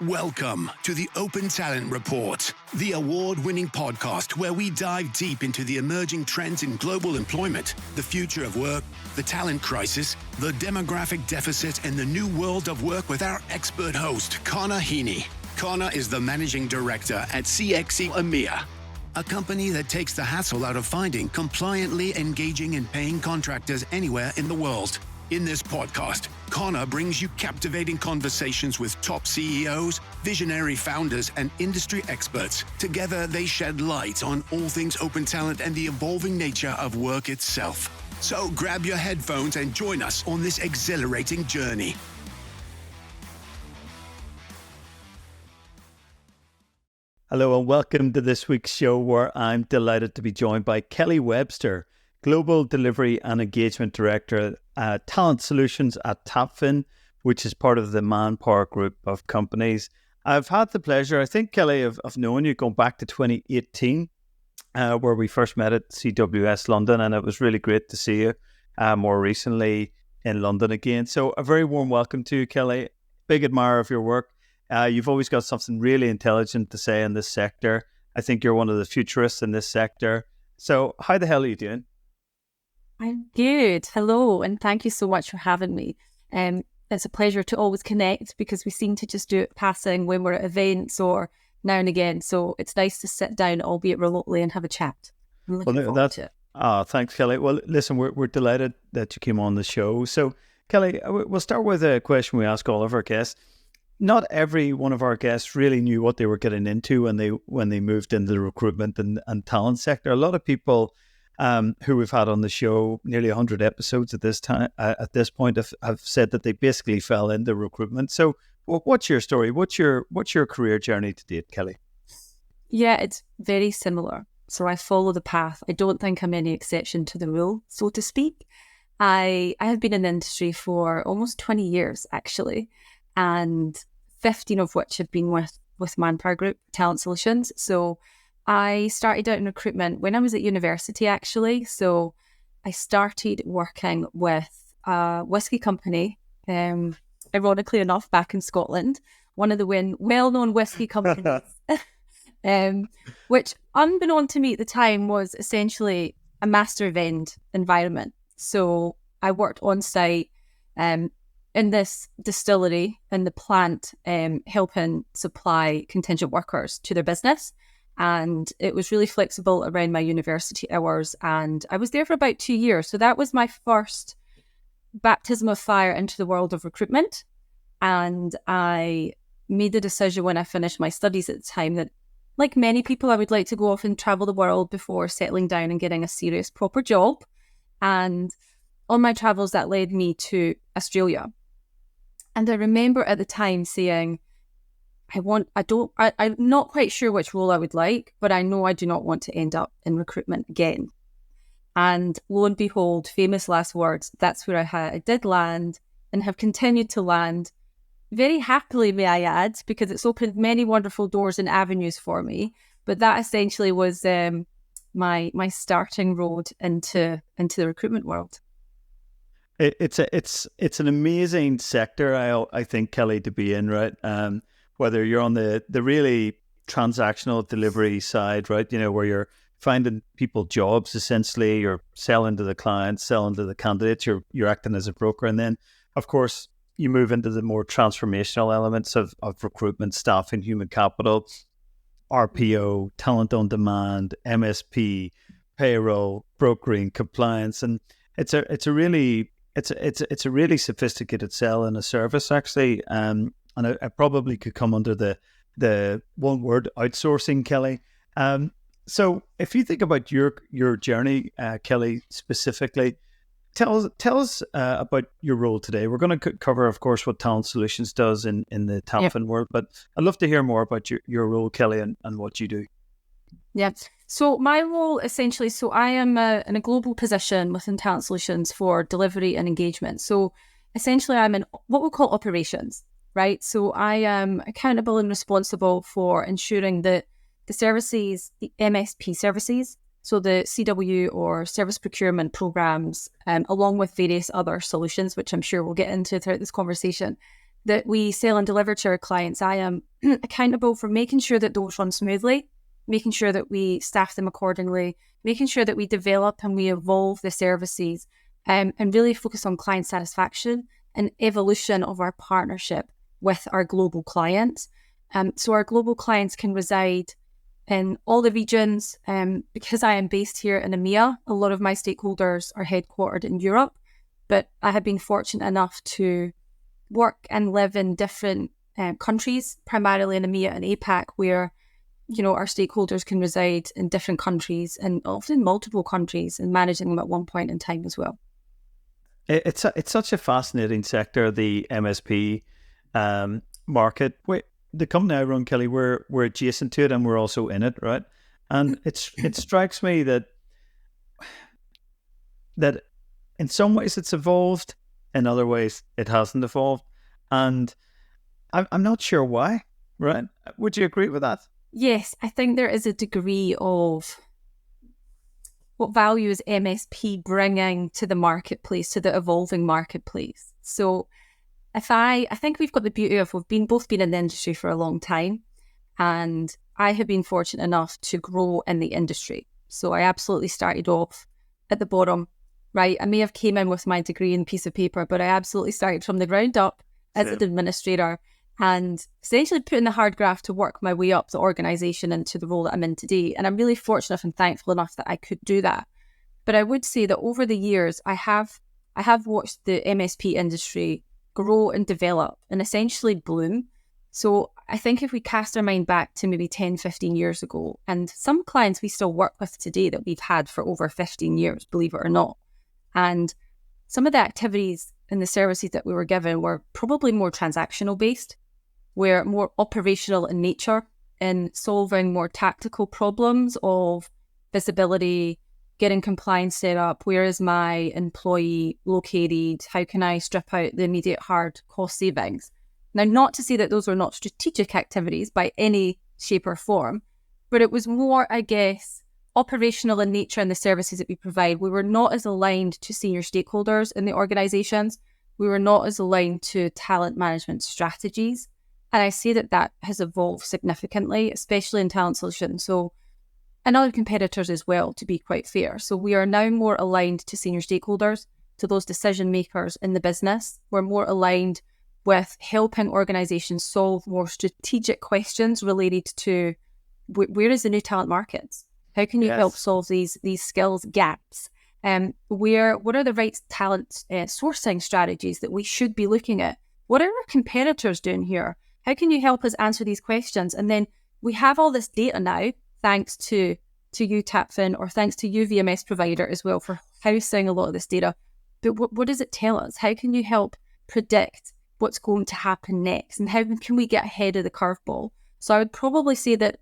Welcome to the Open Talent Report, the award-winning podcast where we dive deep into the emerging trends in global employment, the future of work, the talent crisis, the demographic deficit, and the new world of work with our expert host, Connor Heaney. Connor is the managing director at CXE EMEA, a company that takes the hassle out of finding, compliantly engaging and paying contractors anywhere in the world. In this podcast, Connor brings you captivating conversations with top CEOs, visionary founders, and industry experts. Together, they shed light on all things open talent and the evolving nature of work itself. So grab your headphones and join us on this exhilarating journey. Hello and welcome to this week's show, where I'm delighted to be joined by Kelly Webster, Global Delivery and Engagement Director at Talent Solutions at Tapfin, which is part of the Manpower group of companies. I've had the pleasure, I think, Kelly, of knowing you going back to 2018, where we first met at CWS London, and it was really great to see you more recently in London again. So a very warm welcome to you, Kelly. Big admirer of your work. You've always got something really intelligent to say in this sector. I think you're one of the futurists in this sector. So how the hell are you doing? I'm good. Hello, and thank you so much for having me. It's a pleasure to always connect because we seem to just do it passing when we're at events or now and again. So it's nice to sit down, albeit remotely, and have a chat. I'm looking forward to it. Thanks, Kelly. Well, listen, we're delighted that you came on the show. So, Kelly, we'll start with a question we ask all of our guests. Not every one of our guests really knew what they were getting into when they moved into the recruitment and talent sector. A lot of people who we've had on the show, nearly 100 episodes at this time, at this point, have said that they basically fell into recruitment. So, what's your story? What's your career journey to date, Kelly? Yeah, it's very similar. So I follow the path. I don't think I'm any exception to the rule, so to speak. I have been in the industry for almost 20 years, actually, and 15 of which have been with Manpower Group, Talent Solutions. So I started out in recruitment when I was at university, actually. So I started working with a whiskey company, ironically enough, back in Scotland, one of the well-known whiskey companies, which, unbeknown to me at the time, was essentially a master vend environment. So I worked on site in this distillery in the plant, helping supply contingent workers to their business. And it was really flexible around my university hours. And I was there for about 2 years. So that was my first baptism of fire into the world of recruitment. And I made the decision when I finished my studies at the time that, like many people, I would like to go off and travel the world before settling down and getting a serious, proper job. And on my travels, that led me to Australia. And I remember at the time saying, I'm not quite sure which role I would like, but I know I do not want to end up in recruitment again. And lo and behold, famous last words, that's where I did land and have continued to land very happily, may I add, because it's opened many wonderful doors and avenues for me. But that essentially was my starting road into the recruitment world. It's an amazing sector, I think, Kelly, to be in, right? Whether you're on the really transactional delivery side, right? You know, where you're finding people jobs, essentially, you're selling to the clients, selling to the candidates, you're acting as a broker. And then, of course, you move into the more transformational elements of recruitment, staffing, human capital, RPO, talent on demand, MSP, payroll, brokering, compliance. And it's a really sophisticated sell and a service, actually. And I probably could come under the one word, outsourcing, Kelly. So if you think about your journey, Kelly, specifically, tell us about your role today. We're going to cover, of course, what Talent Solutions does in the Tapfin world, but I'd love to hear more about your role, Kelly, and what you do. Yeah. So my role essentially, I am in a global position within Talent Solutions for delivery and engagement. So essentially I'm in what we'll call operations, right? So I am accountable and responsible for ensuring that the services, the MSP services, so the CW or service procurement programs, along with various other solutions, which I'm sure we'll get into throughout this conversation, that we sell and deliver to our clients, I am accountable for making sure that those run smoothly, making sure that we staff them accordingly, making sure that we develop and we evolve the services, and really focus on client satisfaction and evolution of our partnership with our global clients. So our global clients can reside in all the regions. Because I am based here in EMEA, a lot of my stakeholders are headquartered in Europe, but I have been fortunate enough to work and live in different countries, primarily in EMEA and APAC, where our stakeholders can reside in different countries and often multiple countries, and managing them at one point in time as well. It's such a fascinating sector, the MSP market. The company I run, Kelly, we're adjacent to it and we're also in it, right? And it strikes me that in some ways it's evolved, in other ways it hasn't evolved, and I'm not sure why. Right? Would you agree with that? Yes, I think there is a degree of what value is MSP bringing to the marketplace, to the evolving marketplace. So I think we've got the beauty of we've both been in the industry for a long time, and I have been fortunate enough to grow in the industry. So I absolutely started off at the bottom, right? I may have came in with my degree and piece of paper, but I absolutely started from the ground up as an administrator, and essentially putting the hard graft to work my way up the organisation into the role that I'm in today. And I'm really fortunate and thankful enough that I could do that. But I would say that over the years, I have watched the MSP industry grow and develop and essentially bloom. So I think if we cast our mind back to maybe 10, 15 years ago, and some clients we still work with today that we've had for over 15 years, believe it or not. And some of the activities and the services that we were given were probably more transactional based, were more operational in nature, in solving more tactical problems of visibility, getting compliance set up, where is my employee located, how can I strip out the immediate hard cost savings. Now, not to say that those are not strategic activities by any shape or form, but it was more, I guess, operational in nature in the services that we provide. We were not as aligned to senior stakeholders in the organisations. We were not as aligned to talent management strategies. And I say that has evolved significantly, especially in talent solutions. So, and other competitors as well, to be quite fair. So we are now more aligned to senior stakeholders, to those decision makers in the business. We're more aligned with helping organisations solve more strategic questions related to where is the new talent market? How can you help solve these skills gaps? What are the right talent sourcing strategies that we should be looking at? What are our competitors doing here? How can you help us answer these questions? And then we have all this data now, thanks to you, Tapfin, or thanks to you, VMS provider, as well, for housing a lot of this data. But what does it tell us? How can you help predict what's going to happen next? And how can we get ahead of the curveball? So I would probably say that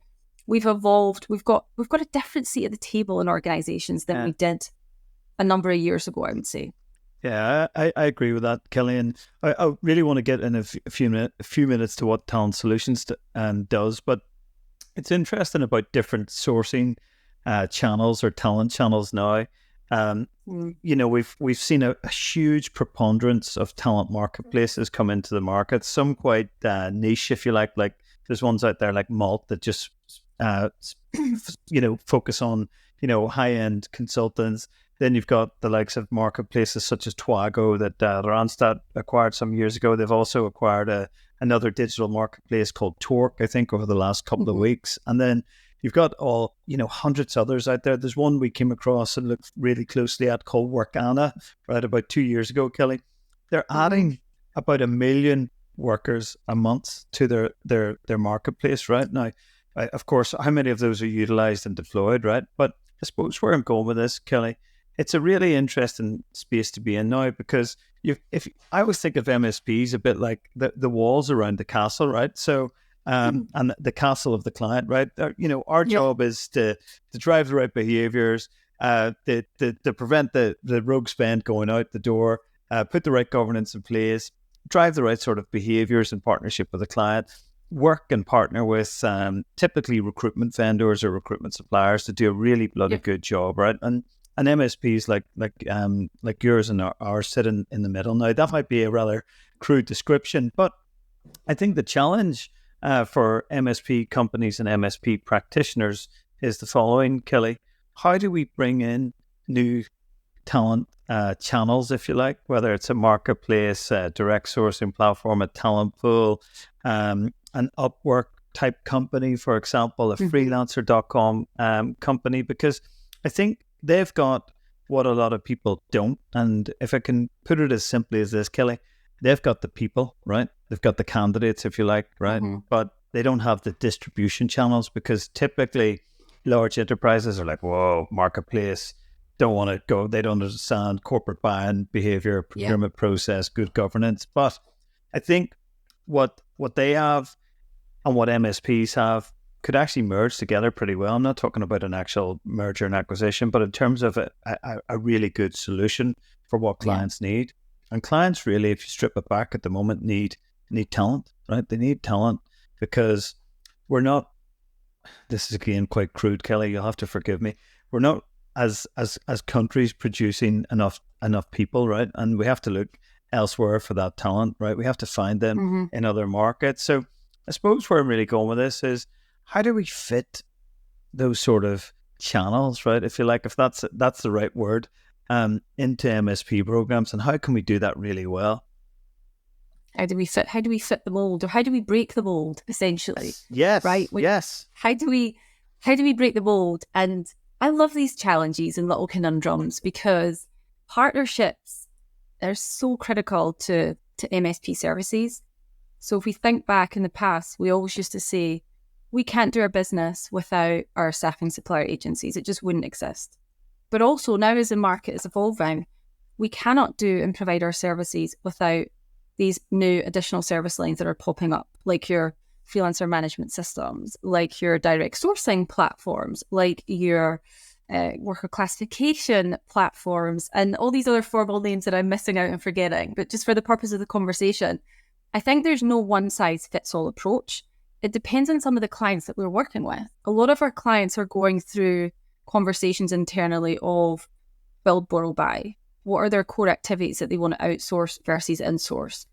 we've evolved. We've got a different seat at the table in organisations than we did a number of years ago, I would say. Yeah, I agree with that, Kelly. And I really want to get in a few minutes to what Talent Solutions does. But it's interesting about different sourcing channels or talent channels now. We've seen a huge preponderance of talent marketplaces come into the market. Some quite niche, if you like. Like there's ones out there like Malt that just focus on high-end consultants. Then you've got the likes of marketplaces such as Twago that Randstad acquired some years ago. They've also acquired another digital marketplace called Torque, I think, over the last couple of weeks. And then you've got hundreds of others out there. There's one we came across and looked really closely at called Workana, right, about 2 years ago, Kelly. They're adding about 1 million workers a month to their marketplace right now. Of course, how many of those are utilized and deployed, right? But I suppose where I'm going with this, Kelly, it's a really interesting space to be in now, because I always think of MSPs a bit like the walls around the castle, right? So, and the castle of the client, right? Our job is to drive the right behaviors, to prevent the rogue spend going out the door, put the right governance in place, drive the right sort of behaviors in partnership with the client, work and partner with typically recruitment vendors or recruitment suppliers to do a really bloody good job, right? And MSPs like yours and ours sit in the middle. Now, that might be a rather crude description, but I think the challenge for MSP companies and MSP practitioners is the following, Kelly. How do we bring in new talent channels, if you like, whether it's a marketplace, a direct sourcing platform, a talent pool, an Upwork type company, for example, a freelancer.com company, because I think they've got what a lot of people don't. And if I can put it as simply as this, Kelly, they've got the people, right? They've got the candidates, if you like, right? But they don't have the distribution channels, because typically large enterprises are like, whoa, marketplace, don't want to go. They don't understand corporate buying behavior, procurement process, good governance. But I think what they have and what MSPs have could actually merge together pretty well. I'm not talking about an actual merger and acquisition, but in terms of a really good solution for what clients need. And clients really, if you strip it back at the moment, need talent, right? They need talent because we're not, this is again quite crude, Kelly, you'll have to forgive me. We're not as countries producing enough people, right? And we have to look elsewhere for that talent, right? We have to find them in other markets. So I suppose where I'm really going with this is, how do we fit those sort of channels, right? If you like, if that's the right word, into MSP programs, and how can we do that really well? How do we fit the mold, or how do we break the mold, essentially? Yes. Right? Yes. How do we break the mold? And I love these challenges and little conundrums, because partnerships are so critical to MSP services. So if we think back in the past, we always used to say, we can't do our business without our staffing supplier agencies. It just wouldn't exist. But also now, as the market is evolving, we cannot do and provide our services without these new additional service lines that are popping up, like your freelancer management systems, like your direct sourcing platforms, like your worker classification platforms, and all these other formal names that I'm missing out and forgetting. But just for the purpose of the conversation, I think there's no one-size-fits-all approach. It depends on some of the clients that we're working with. A lot of our clients are going through conversations internally of build, borrow, buy. What are their core activities that they want to outsource versus insource?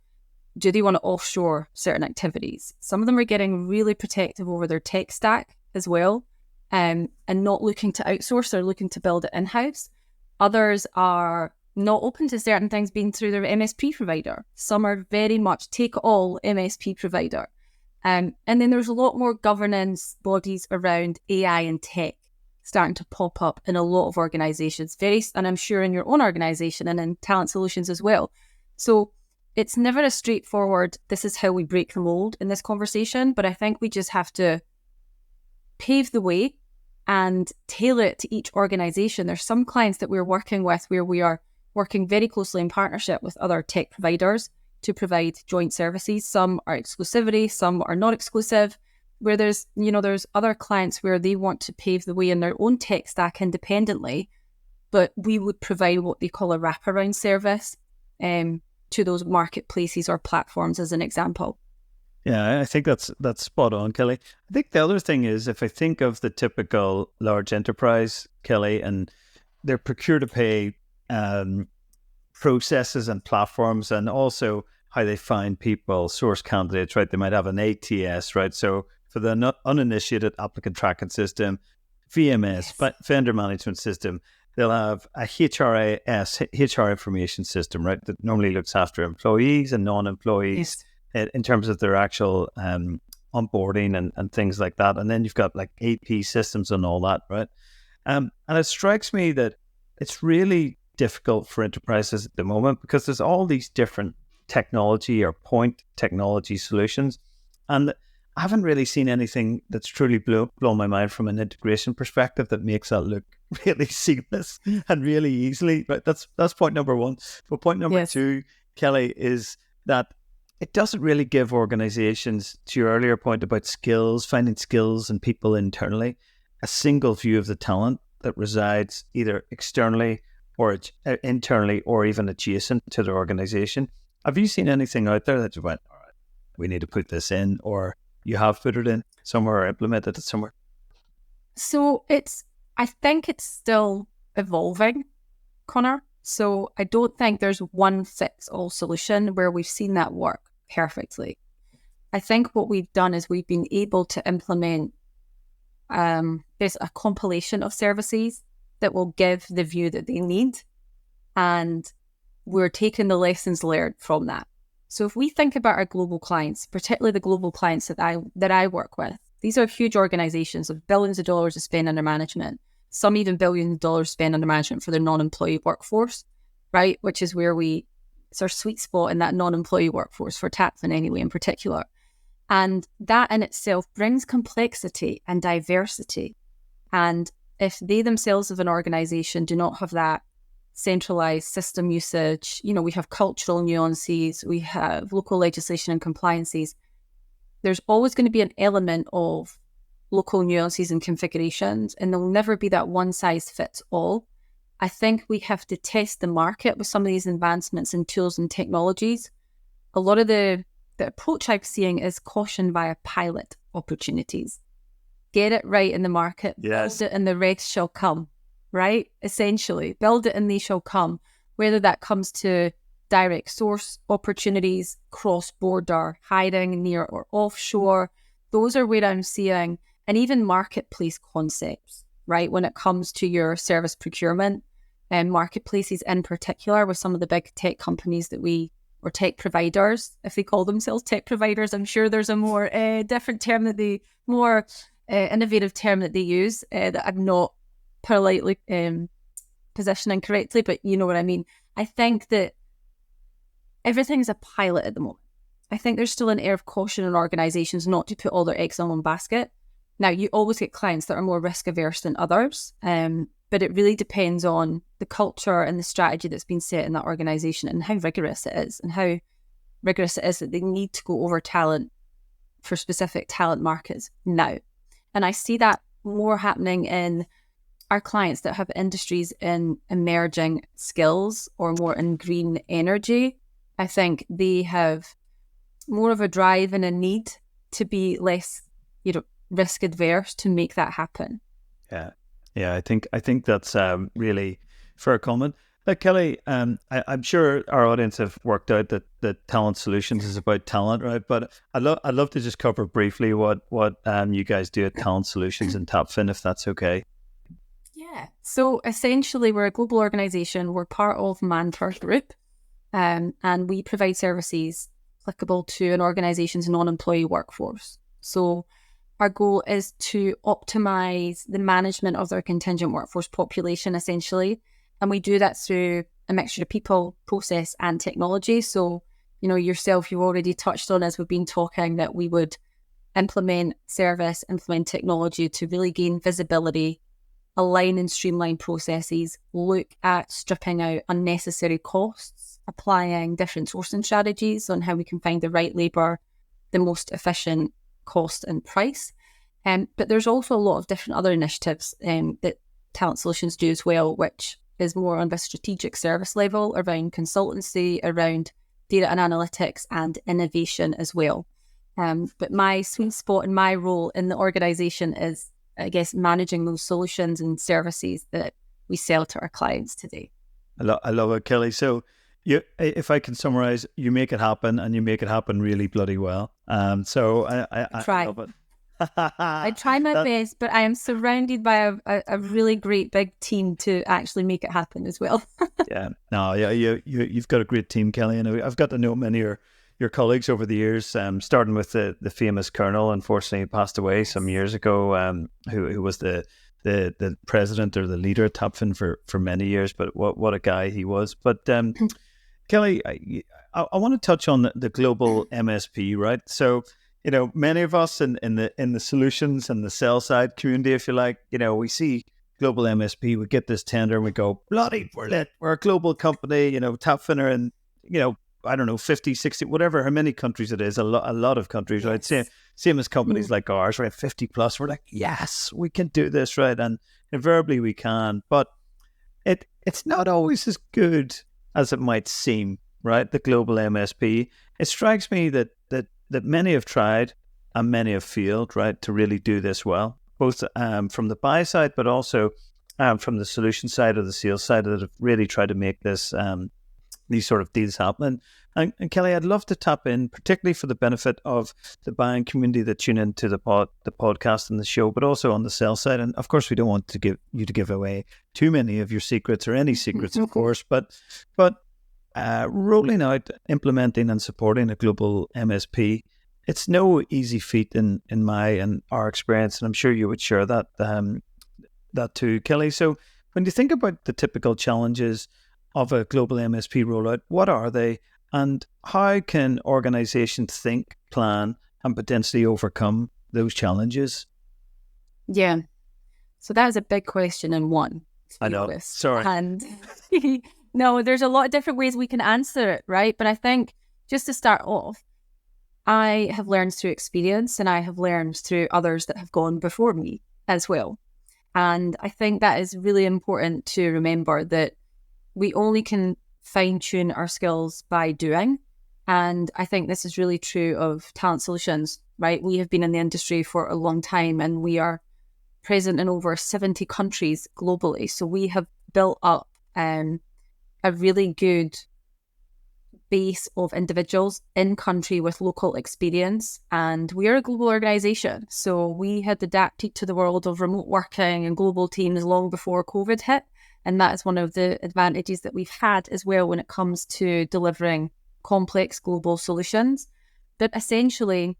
Do they want to offshore certain activities? Some of them are getting really protective over their tech stack as well, and not looking to outsource, they're looking to build it in-house. Others are not open to certain things being through their MSP provider. Some are very much take-all MSP provider. And then there's a lot more governance bodies around AI and tech starting to pop up in a lot of organizations, and I'm sure in your own organization and in talent solutions as well. So it's never a straightforward, this is how we break the mold in this conversation, but I think we just have to pave the way and tailor it to each organization. There's some clients that we're working with where we are working very closely in partnership with other tech providers to provide joint services. Some are exclusivity, some are not exclusive, where there's other clients where they want to pave the way in their own tech stack independently, but we would provide what they call a wraparound service to those marketplaces or platforms, as an example. Yeah, I think that's spot on, Kelly. I think the other thing is, if I think of the typical large enterprise, Kelly, and their procure-to-pay processes and platforms, and also how they find people, source candidates, right? They might have an ATS, right? So for the uninitiated, applicant tracking system, VMS, vendor management system, they'll have a HRIS, HR information system, right? That normally looks after employees and non-employees in terms of their actual onboarding and things like that. And then you've got like AP systems and all that, right? And it strikes me that it's really difficult for enterprises at the moment, because there's all these different technology or point technology solutions. And I haven't really seen anything that's truly blown my mind from an integration perspective that makes that look really seamless and really easily. Right? That's point number one. But point number two, Kelly, is that it doesn't really give organizations, to your earlier point about skills, finding skills and people internally, a single view of the talent that resides either externally or internally or even adjacent to their organization. Have you seen anything out there that you went, all right, we need to put this in, or you have put it in somewhere or implemented it somewhere? So I think it's still evolving, Connor. So I don't think there's one fits all solution where we've seen that work perfectly. I think what we've done is we've been able to implement there's a compilation of services that will give the view that they need, and we're taking the lessons learned from that. So if we think about our global clients, particularly the global clients that I work with, these are huge organizations with billions of dollars of spend under management, some even billions of dollars spent under management for their non-employee workforce, right? Which is where it's our sweet spot in that non-employee workforce for Tapfin anyway in particular. And that in itself brings complexity and diversity. And if they themselves as an organization do not have that centralized system usage, we have cultural nuances, we have local legislation and compliances, there's always going to be an element of local nuances and configurations, and there'll never be that one size fits all. I think we have to test the market with some of these advancements in tools and technologies. A lot of the approach I'm seeing is caution via pilot opportunities. Get it right in the market, Yes. Build it and the rest shall come, right? Essentially, build it and they shall come, whether that comes to direct source opportunities, cross-border, hiring near or offshore. Those are where I'm seeing, and even marketplace concepts, right? When it comes to your service procurement and marketplaces in particular with some of the big tech companies or tech providers, if they call themselves tech providers. I'm sure there's a more different term more innovative term that they use that I'm not politely positioning correctly, but you know what I mean. I think that everything's a pilot at the moment. I think there's still an air of caution in organizations not to put all their eggs in one basket. Now, you always get clients that are more risk averse than others, but it really depends on the culture and the strategy that's been set in that organization and how rigorous it is that they need to go over talent for specific talent markets now. And I see that more happening in our clients that have industries in emerging skills or more in green energy. I think they have more of a drive and a need to be less, risk adverse to make that happen. Yeah. I think that's really fair comment. Kelly, I'm sure our audience have worked out that Talent Solutions is about talent, right? But I'd love to just cover briefly what you guys do at Talent Solutions and Tapfin, if that's okay. Yeah. So essentially, we're a global organization. We're part of Manpower Group, and we provide services applicable to an organization's non-employee workforce. So our goal is to optimize the management of their contingent workforce population, essentially. And we do that through a mixture of people, process, and technology. So, yourself, you've already touched on, as we've been talking, that we would implement technology to really gain visibility, align and streamline processes, look at stripping out unnecessary costs, applying different sourcing strategies on how we can find the right labour, the most efficient cost and price. But there's also a lot of different other initiatives that Talent Solutions do as well, which is more on the strategic service level around consultancy, around data and analytics and innovation as well. But my sweet spot and my role in the organisation is, I guess, managing those solutions and services that we sell to our clients today. I love it, Kelly. So if I can summarize, you make it happen, and you make it happen really bloody well. So I love it. I try my best, but I am surrounded by a really great big team to actually make it happen as well. You've got a great team, Kelly. And I've got to know many of your colleagues over the years, starting with the famous Colonel, unfortunately passed away some years ago, who was the president or the leader at Tapfin for many years, but what a guy he was. But Kelly, I want to touch on the global MSP, right? So, many of us in the solutions and the sell side community, if you like, we see global MSP, we get this tender and we go, bloody brilliant, we're a global company, Tapfin are in, I don't know, 50, 60, whatever, how many countries it is, a lot of countries, yes. Right? Same as companies like ours, right? 50 plus, we're like, yes, we can do this, right? And invariably we can, but it's not always as good as it might seem, right? The global MSP. It strikes me that many have tried and many have failed, right, to really do this well, both from the buy side, but also from the solution side or the sales side, that have really tried to make this these sort of deals happening. And Kelly, I'd love to tap in, particularly for the benefit of the buying community that tune into the podcast and the show, but also on the sell side. And of course, we don't want to give away too many of your secrets or any secrets, of course. But rolling out, implementing, and supporting a global MSP, it's no easy feat in my and our experience, and I'm sure you would share that too, Kelly. So when you think about the typical challenges of a global MSP rollout, what are they? And how can organizations think, plan, and potentially overcome those challenges? Yeah. So that is a big question in one. I know. Sorry. And no, there's a lot of different ways we can answer it, right? But I think just to start off, I have learned through experience, and I have learned through others that have gone before me as well. And I think that is really important to remember, that we only can fine-tune our skills by doing. And I think this is really true of Talent Solutions, right? We have been in the industry for a long time, and we are present in over 70 countries globally. So we have built up a really good base of individuals in country with local experience. And we are a global organization. So we had adapted to the world of remote working and global teams long before COVID hit. And that is one of the advantages that we've had as well when it comes to delivering complex global solutions. But essentially,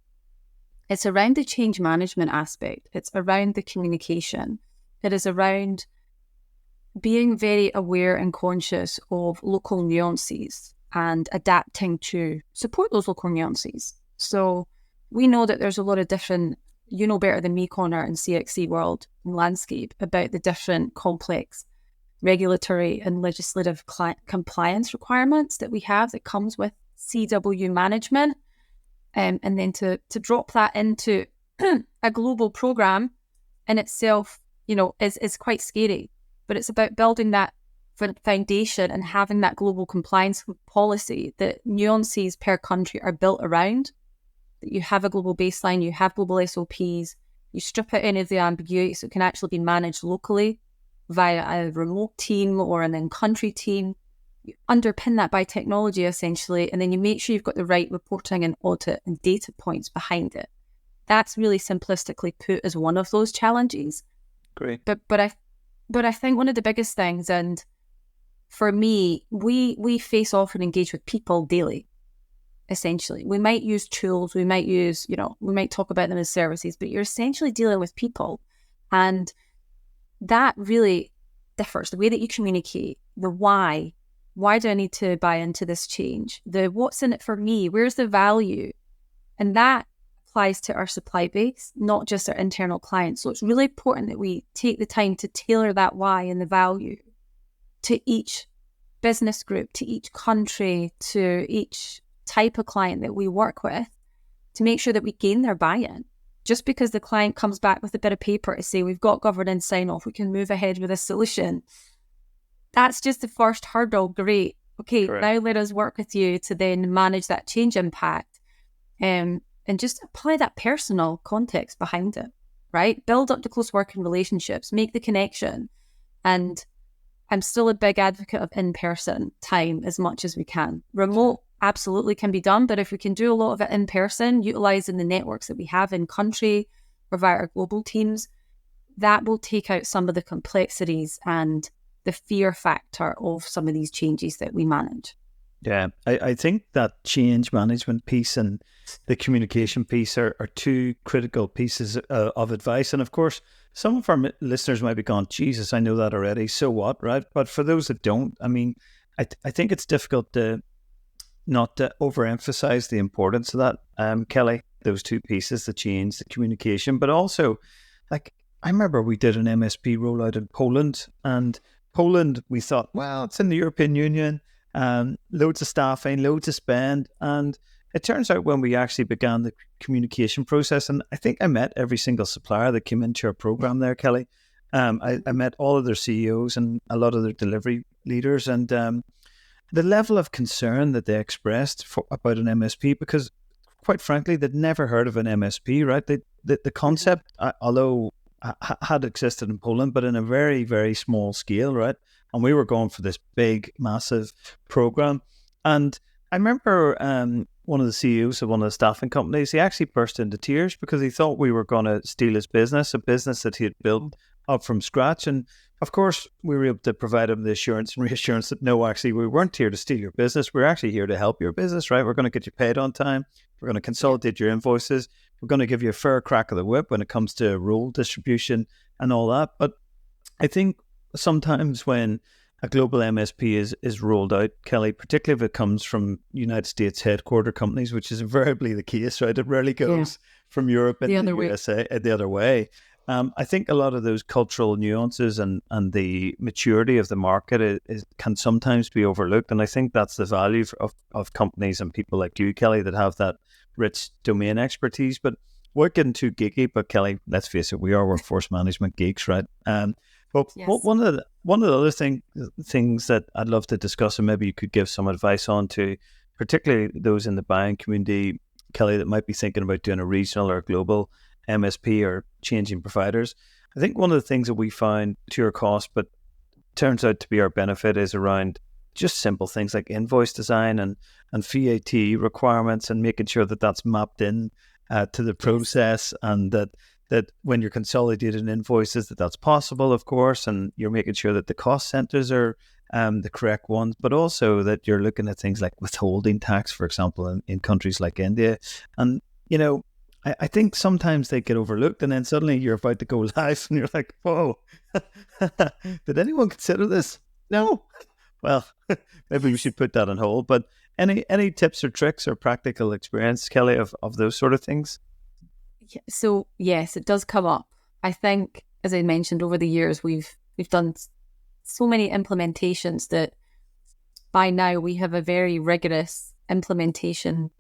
it's around the change management aspect. It's around the communication. It is around being very aware and conscious of local nuances and adapting to support those local nuances. So we know that there's a lot of different, you know better than me, Connor, in CXC world and landscape, about the different complex regulatory and legislative compliance requirements that we have that comes with CW management. And then to drop that into a global program in itself, is quite scary. But it's about building that foundation and having that global compliance policy that nuances per country are built around, that you have a global baseline, you have global SOPs, you strip out any of the ambiguity so it can actually be managed locally via a remote team or an in-country team. You underpin that by technology, essentially, and then you make sure you've got the right reporting and audit and data points behind it. That's really simplistically put as one of those challenges. Great. But I think one of the biggest things, and for me, we face off and engage with people daily, essentially. We might use tools, we might talk about them as services, but you're essentially dealing with people. And that really differs. The way that you communicate, the why do I need to buy into this change? The what's in it for me? Where's the value? And that applies to our supply base, not just our internal clients. So it's really important that we take the time to tailor that why and the value to each business group, to each country, to each type of client that we work with, to make sure that we gain their buy-in. Just because the client comes back with a bit of paper to say, we've got governance sign-off, we can move ahead with a solution. That's just the first hurdle. Great. Okay, correct. Now let us work with you to then manage that change impact and just apply that personal context behind it, right? Build up the close working relationships, make the connection. And I'm still a big advocate of in-person time as much as we can. Remote absolutely can be done, but if we can do a lot of it in person, utilising the networks that we have in country or via our global teams, that will take out some of the complexities and the fear factor of some of these changes that we manage. Yeah, I think that change management piece and the communication piece are two critical pieces of advice. And of course, some of our listeners might be going, Jesus, I know that already. So what, right? But for those that don't, I mean, I think it's difficult to not to overemphasize the importance of that, Kelly, those two pieces, the change, the communication, but also, like, I remember we did an MSP rollout in Poland, and Poland, we thought, well, it's in the European Union, loads of staffing, loads of spend, and it turns out when we actually began the communication process, and I think I met every single supplier that came into our program there, Kelly. I met all of their CEOs and a lot of their delivery leaders, and the level of concern that they expressed about an MSP, because quite frankly, they'd never heard of an MSP, right? The concept, although had existed in Poland, but in a very, very small scale, right? And we were going for this big, massive program. And I remember one of the CEOs of one of the staffing companies, he actually burst into tears because he thought we were going to steal his business, a business that he had built up from scratch. And of course, we were able to provide him the assurance and reassurance that no, actually, we weren't here to steal your business. We're actually here to help your business, right? We're going to get you paid on time. We're going to consolidate your invoices. We're going to give you a fair crack of the whip when it comes to role distribution and all that. But I think sometimes when a global MSP is rolled out, Kelly, particularly if it comes from United States headquarter companies, which is invariably the case, right? It rarely goes from Europe into the USA the other way. I think a lot of those cultural nuances and the maturity of the market can sometimes be overlooked. And I think that's the value of companies and people like you, Kelly, that have that rich domain expertise. But we're getting too geeky, but Kelly, let's face it, we are workforce management geeks, right? But one of the other things that I'd love to discuss, and maybe you could give some advice on to, particularly those in the buying community, Kelly, that might be thinking about doing a regional or global MSP or changing providers. I think one of the things that we find to your cost, but turns out to be our benefit, is around just simple things like invoice design and Fiat requirements, and making sure that that's mapped in to the process, and that when you're consolidating invoices, that's possible, of course, and you're making sure that the cost centers are the correct ones, but also that you're looking at things like withholding tax, for example, in countries like India. And, I think sometimes they get overlooked, and then suddenly you're about to go live and you're like, whoa, did anyone consider this? No. Well, maybe we should put that on hold. But any tips or tricks or practical experience, Kelly, of those sort of things? So yes, it does come up. I think, as I mentioned, over the years, we've done so many implementations that by now we have a very rigorous implementation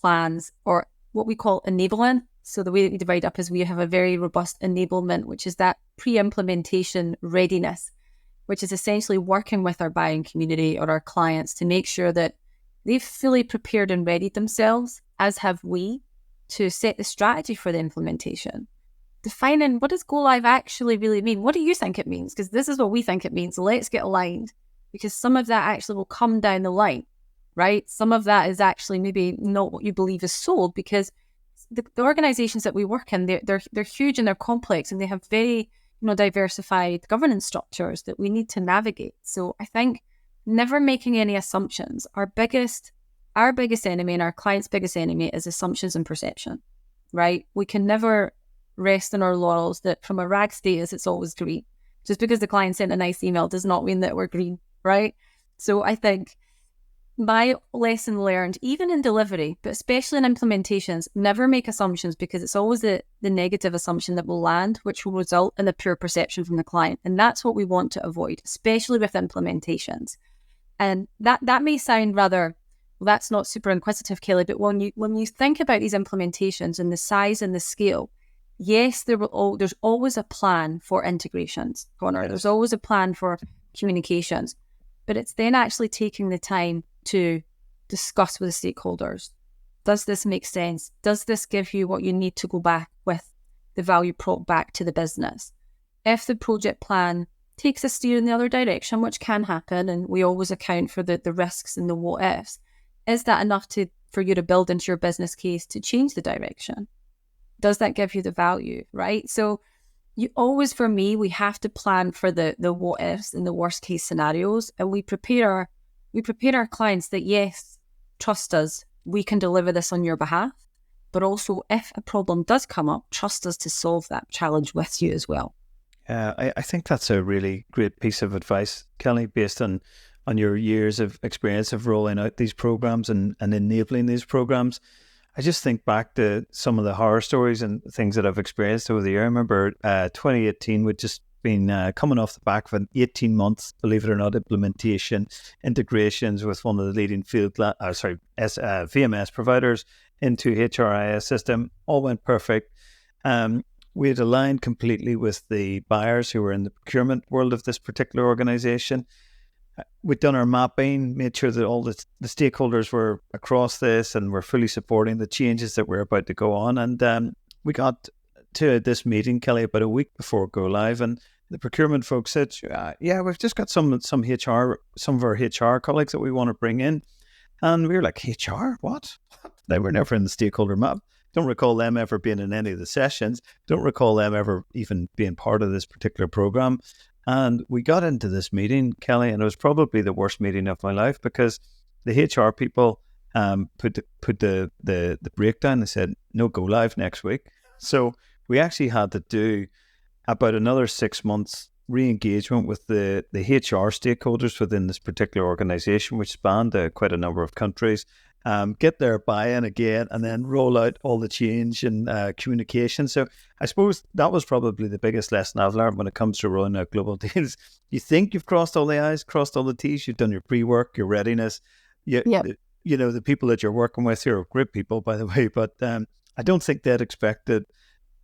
plans, or what we call enablement. So the way that we divide up is we have a very robust enablement, which is that pre-implementation readiness, which is essentially working with our buying community or our clients to make sure that they've fully prepared and readied themselves, as have we, to set the strategy for the implementation. Defining what does go live actually really mean? What do you think it means? Because this is what we think it means. Let's get aligned, because some of that actually will come down the line, right? Some of that is actually maybe not what you believe is sold, because the organizations that we work in, they're huge and they're complex, and they have very diversified governance structures that we need to navigate. So I think never making any assumptions. Our biggest enemy and our client's biggest enemy is assumptions and perception, right? We can never rest on our laurels that from a RAG status, it's always green. Just because the client sent a nice email does not mean that we're green, right? So I think my lesson learned, even in delivery, but especially in implementations, never make assumptions, because it's always the negative assumption that will land, which will result in a poor perception from the client. And that's what we want to avoid, especially with implementations. And that may sound rather, well, that's not super inquisitive, Kelly, but when you think about these implementations and the size and the scale, yes, there's always a plan for integrations, Connor. Yes. There's always a plan for communications, but it's then actually taking the time to discuss with the stakeholders. Does this make sense? Does this give you what you need to go back with the value prop back to the business? If the project plan takes a steer in the other direction, which can happen, and we always account for the risks and the what ifs, is that enough for you to build into your business case to change the direction? Does that give you the value, right? So you always, for me, we have to plan for the what ifs and the worst case scenarios, and we prepare our clients that, yes, trust us, we can deliver this on your behalf, but also if a problem does come up, trust us to solve that challenge with you as well. I think that's a really great piece of advice, Kelly, based on your years of experience of rolling out these programs and enabling these programs. I just think back to some of the horror stories and things that I've experienced over the year. I remember 2018 would just been coming off the back of an 18-month, believe it or not, implementation, integrations with one of the leading VMS providers into HRIS system. All went perfect. We had aligned completely with the buyers who were in the procurement world of this particular organization. We'd done our mapping, made sure that all the stakeholders were across this and were fully supporting the changes that we're about to go on. And we got to this meeting, Kelly, about a week before go live, and the procurement folks said, yeah, we've just got some of our HR colleagues that we want to bring in. And we were like, HR, what? They were never in the stakeholder map. Don't recall them ever being in any of the sessions. Don't recall them ever even being part of this particular program. And we got into this meeting, Kelly, and it was probably the worst meeting of my life because the HR people put the breakdown. They said, no go live next week. So we actually had to do about another 6 months re-engagement with the HR stakeholders within this particular organization, which spanned quite a number of countries, get their buy-in again, and then roll out all the change and communication. So I suppose that was probably the biggest lesson I've learned when it comes to rolling out global deals. You think you've crossed all the I's, crossed all the T's, you've done your pre-work, your readiness. You know, the people that you're working with here are great people, by the way, but I don't think they'd expected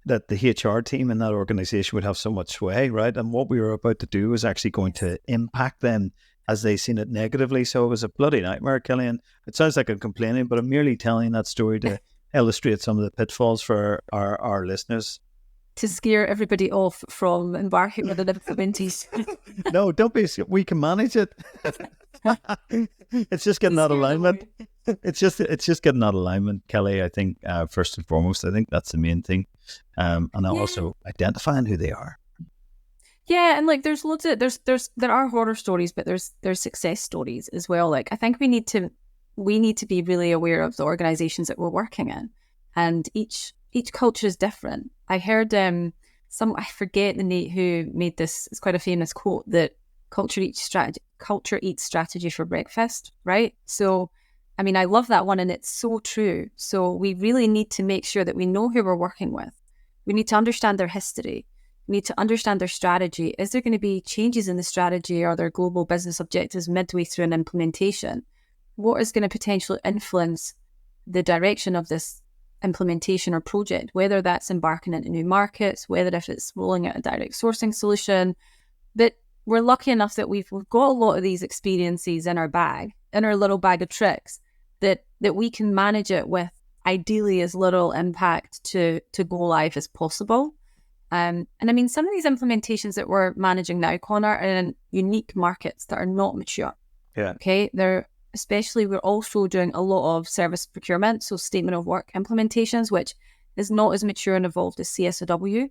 that the HR team in that organization would have so much sway, right? And what we were about to do was actually going to impact them as they seen it negatively. So it was a bloody nightmare, Kelly. And it sounds like I'm complaining, but I'm merely telling that story to illustrate some of the pitfalls for our listeners. To scare everybody off from embarking with an implementation. No, don't be. We can manage it. It's just getting that alignment. It's just getting that alignment, Kelly. I think first and foremost, I think that's the main thing, and also identifying who they are. Yeah, and like there's loads of there are horror stories, but there's success stories as well. Like I think we need to be really aware of the organizations that we're working in, and each culture is different. I heard I forget the name who made this. It's quite a famous quote that culture eats strategy for breakfast, right? So, I mean, I love that one, and it's so true. So we really need to make sure that we know who we're working with. We need to understand their history. We need to understand their strategy. Is there going to be changes in the strategy or their global business objectives midway through an implementation? What is going to potentially influence the direction of this implementation or project, whether that's embarking into new markets, whether if it's rolling out a direct sourcing solution. But we're lucky enough that we've got a lot of these experiences in our bag, in our little bag of tricks, that we can manage it with ideally as little impact to go live as possible. And I mean, some of these implementations that we're managing now, Connor, are in unique markets that are not mature. Yeah. Okay. We're also doing a lot of service procurement, so statement of work implementations, which is not as mature and evolved as CSOW.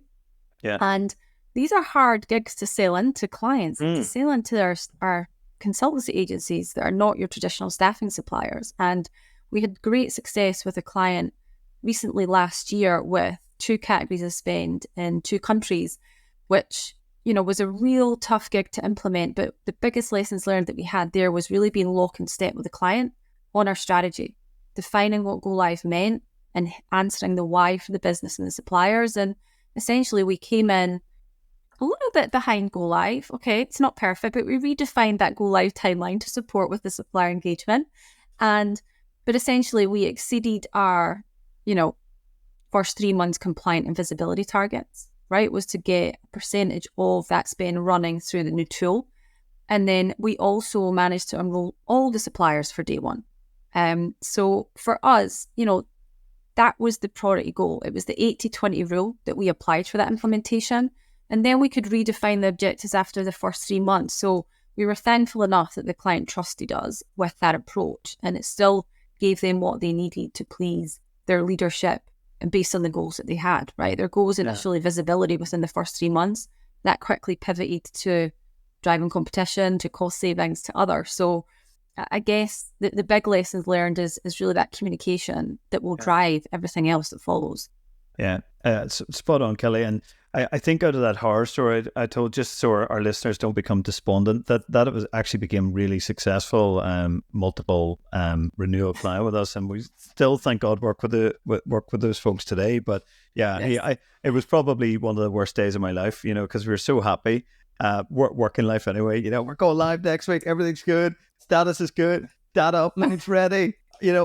Yeah. And these are hard gigs to sell into clients, to sell into our consultancy agencies that are not your traditional staffing suppliers. And we had great success with a client recently last year with 2 categories of spend in 2 countries, which, you know, was a real tough gig to implement. But the biggest lessons learned that we had there was really being lock in step with the client on our strategy, defining what go live meant and answering the why for the business and the suppliers. And essentially we came in a little bit behind go live. Okay, it's not perfect, but we redefined that go live timeline to support with the supplier engagement. But essentially we exceeded our, first 3 months compliant and visibility targets, right? Was to get a percentage of that spend running through the new tool. And then we also managed to enroll all the suppliers for day one. So for us, that was the priority goal. It was the 80-20 rule that we applied for that implementation. And then we could redefine the objectives after the first 3 months. So we were thankful enough that the client trusted us with that approach, and it still gave them what they needed to please their leadership and based on the goals that they had, right? Their goals initially visibility within the first 3 months, that quickly pivoted to driving competition, to cost savings, to others. So I guess the big lessons learned is really that communication that will drive everything else that follows. Yeah, spot on, Kelly. And I think out of that horror story I told, just so our listeners don't become despondent, that it was actually became really successful, multiple renewal client with us, and we still, thank God, work with those folks today. But it was probably one of the worst days of my life, because we were so happy. Working life anyway, we're going live next week, everything's good, status is good, data upline's ready.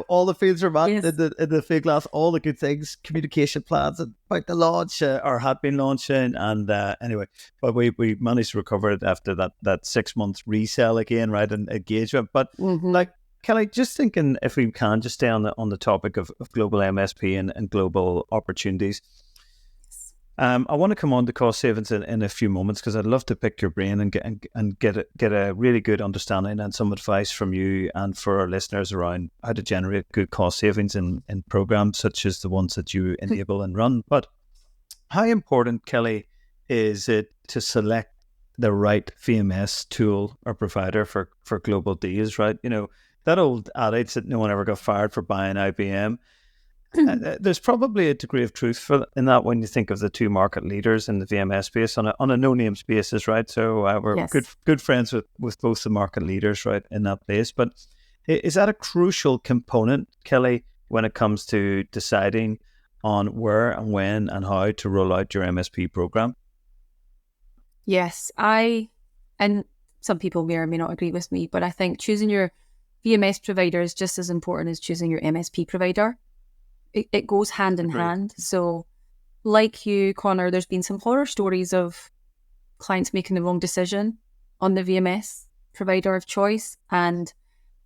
All the fields are met in the field glass, all the good things, communication plans about the launch or had been launching. And anyway, but we managed to recover it after that 6 months resell again, right, and engagement. But like, Kelly, just thinking if we can just stay on the topic of global MSP and global opportunities. I want to come on to cost savings in a few moments, because I'd love to pick your brain and get a really good understanding and some advice from you and for our listeners around how to generate good cost savings in programs such as the ones that you enable and run. But how important, Kelly, is it to select the right VMS tool or provider for global deals, right? You know, that old adage that no one ever got fired for buying IBM. There's probably a degree of truth in that when you think of the two market leaders in the VMS space on a no names basis, right? So we're Yes. good friends with both the market leaders, right, in that place. But is that a crucial component, Kelly, when it comes to deciding on where and when and how to roll out your MSP program? Yes, and some people may or may not agree with me, but I think choosing your VMS provider is just as important as choosing your MSP provider. It goes hand in hand. So like you, Connor, there's been some horror stories of clients making the wrong decision on the VMS provider of choice. And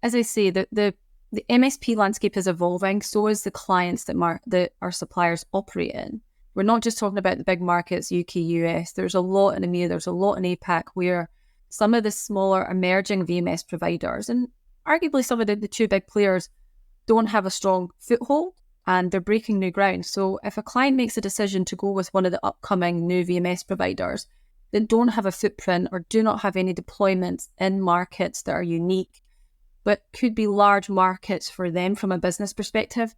as I say, the MSP landscape is evolving, so is the clients that our suppliers operate in. We're not just talking about the big markets, UK, US. There's a lot in EMEA, there's a lot in APAC, where some of the smaller emerging VMS providers, and arguably some of the two big players, don't have a strong foothold and they're breaking new ground. So if a client makes a decision to go with one of the upcoming new VMS providers that don't have a footprint or do not have any deployments in markets that are unique, but could be large markets for them from a business perspective,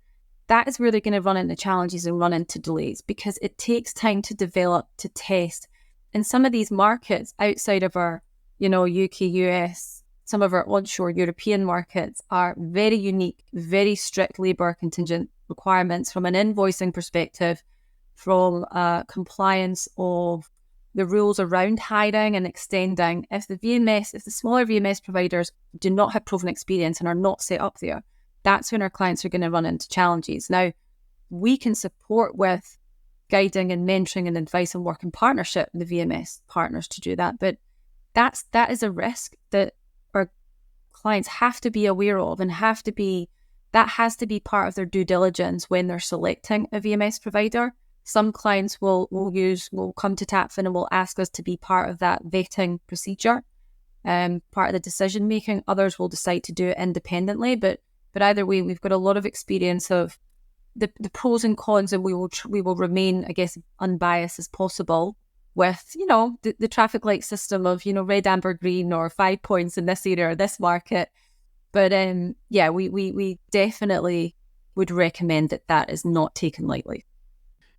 that is where they're going to run into challenges and run into delays, because it takes time to develop, to test. And some of these markets outside of our, UK, US, some of our onshore European markets are very unique, very strict labour contingent requirements from an invoicing perspective, from compliance of the rules around hiring and extending. If the smaller VMS providers do not have proven experience and are not set up there, that's when our clients are going to run into challenges. Now, we can support with guiding and mentoring and advice and work in partnership with the VMS partners to do that. But that is a risk that our clients have to be aware of, and that has to be part of their due diligence when they're selecting a VMS provider. Some clients will come to Tapfin and will ask us to be part of that vetting procedure, part of the decision making. Others will decide to do it independently, but either way, we've got a lot of experience of the pros and cons, and we will remain, I guess, unbiased as possible with the traffic light system of red, amber, green, or 5 points in this area or this market. But we definitely would recommend that is not taken lightly.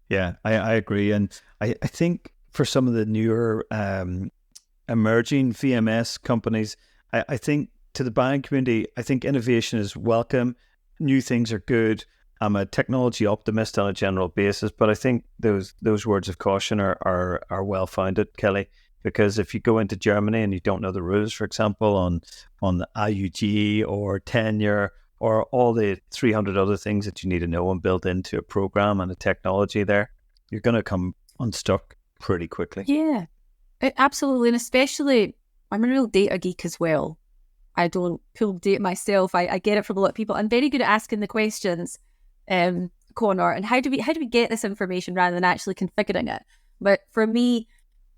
Yeah, I agree. And I think for some of the newer emerging VMS companies, I think to the buying community, I think innovation is welcome. New things are good. I'm a technology optimist on a general basis, but I think those words of caution are well founded, Kelly, because if you go into Germany and you don't know the rules, for example, on the IUG or tenure or all the 300 other things that you need to know and build into a program and a technology there, you're going to come unstuck pretty quickly. Yeah, absolutely. And especially, I'm a real data geek as well. I don't pull data myself. I get it from a lot of people. I'm very good at asking the questions, Connor, and how do we get this information rather than actually configuring it? But for me,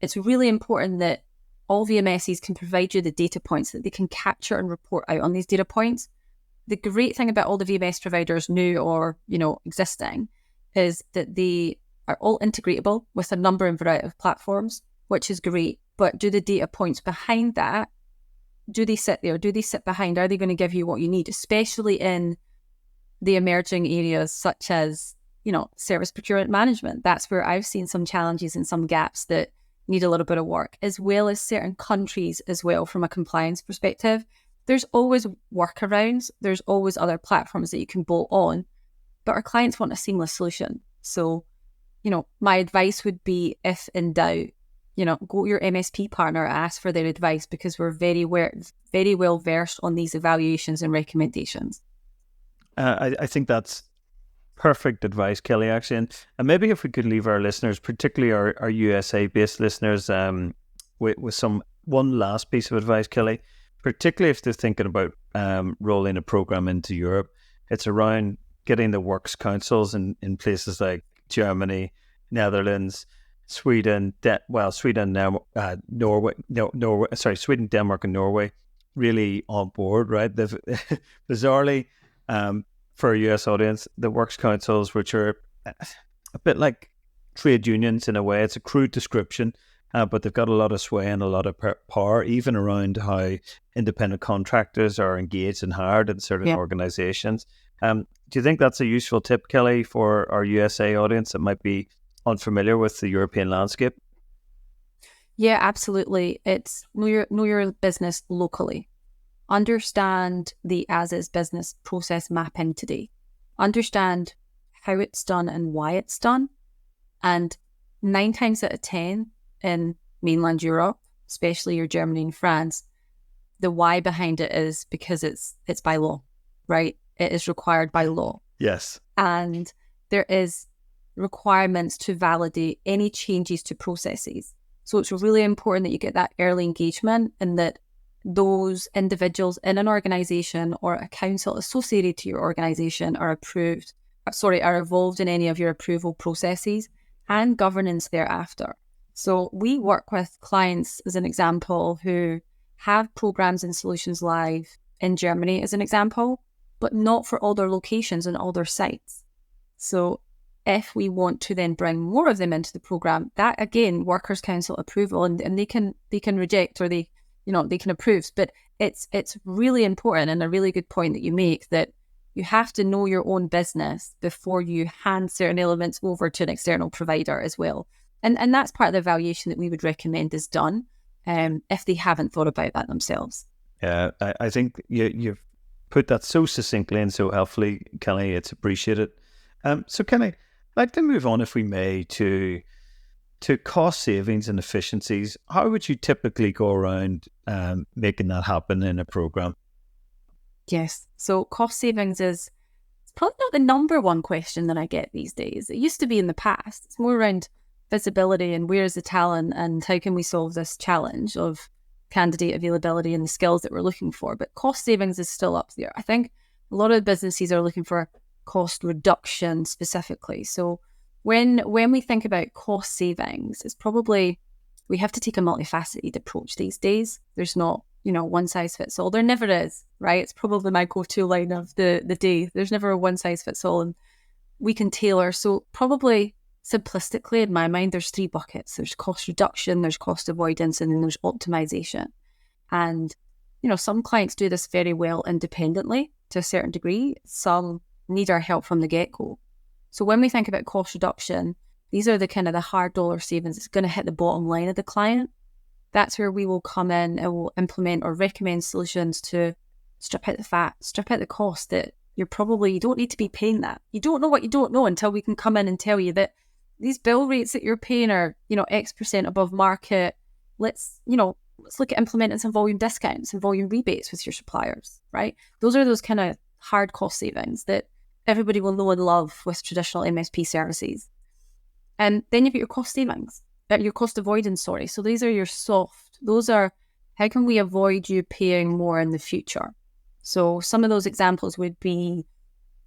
it's really important that all VMSs can provide you the data points that they can capture and report out on these data points. The great thing about all the VMS providers, new or existing, is that they are all integratable with a number and variety of platforms, which is great. But do the data points behind that, do they sit there? Do they sit behind? Are they going to give you what you need, especially in the emerging areas such as service procurement management? That's where I've seen some challenges and some gaps that need a little bit of work, as well as certain countries as well from a compliance perspective. There's always workarounds. There's always other platforms that you can bolt on, but our clients want a seamless solution. So, my advice would be, if in doubt, go to your MSP partner, ask for their advice, because we're very well versed on these evaluations and recommendations. I think that's perfect advice, Kelly, actually. And maybe if we could leave our listeners, particularly our USA-based listeners, with one last piece of advice, Kelly, particularly if they're thinking about rolling a program into Europe. It's around getting the works councils in places like Germany, Netherlands, Sweden, Sweden, Denmark, and Norway really on board, right? They've bizarrely, for a US audience, the works councils, which are a bit like trade unions in a way, it's a crude description, but they've got a lot of sway and a lot of power, even around how independent contractors are engaged and hired in certain organizations. Do you think that's a useful tip, Kelly, for our USA audience that might be unfamiliar with the European landscape? Yeah, absolutely. It's know your business locally. Understand the as-is business process mapping today. Understand how it's done and why it's done. And 9 times out of 10 in mainland Europe, especially your Germany and France, the why behind it is because it's by law, right? It is required by law. Yes. And there is requirements to validate any changes to processes. So it's really important that you get that early engagement and that those individuals in an organization or a council associated to your organization are involved in any of your approval processes and governance thereafter. So we work with clients, as an example, who have programs and solutions live in Germany, as an example, but not for all their locations and all their sites. So if we want to then bring more of them into the program, that again, Workers' Council approval, and they can reject or they can approve. But it's really important and a really good point that you make that you have to know your own business before you hand certain elements over to an external provider as well. And that's part of the evaluation that we would recommend is done if they haven't thought about that themselves. Yeah, I think you've put that so succinctly and so helpfully, Kelly. It's appreciated. So Kelly, I'd like to move on, if we may, to cost savings and efficiencies. How would you typically go around making that happen in a program? Yes. So cost savings is probably not the number one question that I get these days. It used to be in the past. It's more around visibility and where is the talent and how can we solve this challenge of candidate availability and the skills that we're looking for. But cost savings is still up there. I think a lot of businesses are looking for cost reduction specifically. So when we think about cost savings, it's probably, we have to take a multifaceted approach these days. There's not, one size fits all. There never is, right? It's probably my go-to line of the day. There's never a one size fits all, and we can tailor. So probably simplistically, in my mind, there's 3 buckets. There's cost reduction, there's cost avoidance, and then there's optimization. And, some clients do this very well independently to a certain degree. Some need our help from the get-go. So when we think about cost reduction, these are the kind of the hard dollar savings. It's going to hit the bottom line of the client. That's where we will come in and we'll implement or recommend solutions to strip out the fat, strip out the cost that you don't need to be paying that. You don't know what you don't know until we can come in and tell you that these bill rates that you're paying are, X% above market. Let's look at implementing some volume discounts and volume rebates with your suppliers, right? Those are those kind of hard cost savings that everybody will know and love with traditional MSP services. And then you've got your cost savings, your cost avoidance, sorry. So these are your soft. Those are, how can we avoid you paying more in the future? So some of those examples would be